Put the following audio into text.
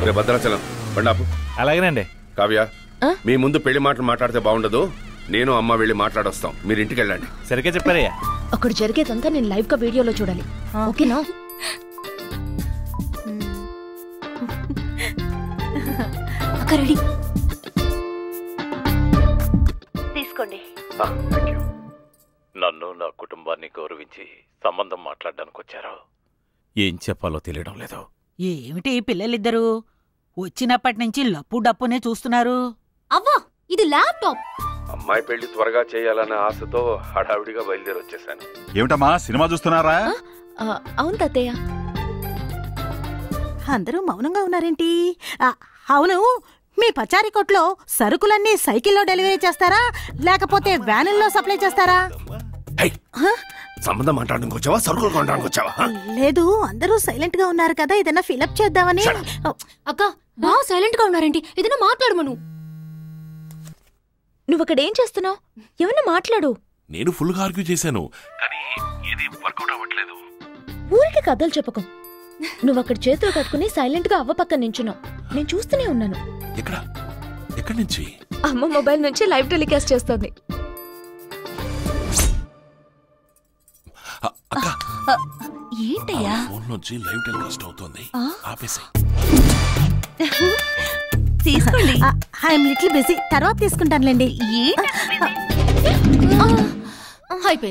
రే భద్రాచలం బండాపు. అలాగేనండి. కావ్య, మీ ముందు పెళ్లి మాటలు మాట్లాడితే బాగుండదు. నేను అమ్మ వెళ్ళి మాట్లాడొస్తాం, మీరు ఇంటికి వెళ్ళండి. సరిగ్గా చెప్పారయ్యా. అక్కడ జరిగేదంతా నేను లైవ్ గా వీడియోలో చూడాలి. ఓకేనా? రెడీ తీసుకోండి. నన్ను నా కుటుంబాన్ని గౌరవించి సంబంధం మాట్లాడడానికి వచ్చారు. ఏం చెప్పాలో తెలియడం లేదు. ఏమిటి పిల్లలిద్దరూ వచ్చినప్పటి నుంచి లప్పు డప్పునే చూస్తున్నారు? అవ్వా, ఇది ల్యాప్టాప్. అమ్మాయి పెళ్లి త్వరగా చేయాలన్న ఆశతో హడావిడిగా బయలుదేరి వచ్చేసాను. ఏమిటమ్మా, సినిమా చూస్తున్నారా? అవును తాతయ్య. అందరూ మౌనంగా ఉన్నారేంటి? అవును, మీ పచారీ కొట్లో సరుకులన్నీ సైకిల్లో డెలివరీ చేస్తారా లేకపోతే వ్యానుల్లో సప్లై చేస్తారా? సంబంధం మాట్లాడడానికి వచ్చావా, సరుకులు కొనడానికి వచ్చావా? లేదు, అందరూ సైలెంట్ గా ఉన్నారు కదా, ఏదైనా ఫిలప్ చేద్దామని. అక్క, బాగా సైలెంట్ గా ఉన్నారేంటి? ఏదైనా మాట్లాడమను. నువ్వు అక్కడ ఏం చేస్తున్నావు? ఏమన్నా మాట్లాడు. నేను ఫుల్ గా ఆర్గ్యూ చేశాను, కానీ ఏది వర్కౌట్ అవ్వట్లేదు. ఊరికి కథలు చెప్పకం. నువ్వు అక్కడ చేతులు కట్టుకుని సైలెంట్ గా అవ్వ పక్కన నించున్నావు. నేను చూస్తూనే ఉన్నాను. ఎక్కడి నుంచి? అమ్మ మొబైల్ నుంచి లైవ్ టెలికాస్ట్ చేస్తుంది. ఏంటయ్యా? ఫోన్ నుంచి లైవ్ టెలికాస్ట్ అవుతుంది. ఆపేసి తీసుకోండి. ఐఎమ్ లిటిల్ బిజీ, తర్వాత తీసుకుంటానులేండి. అయిపోయింది.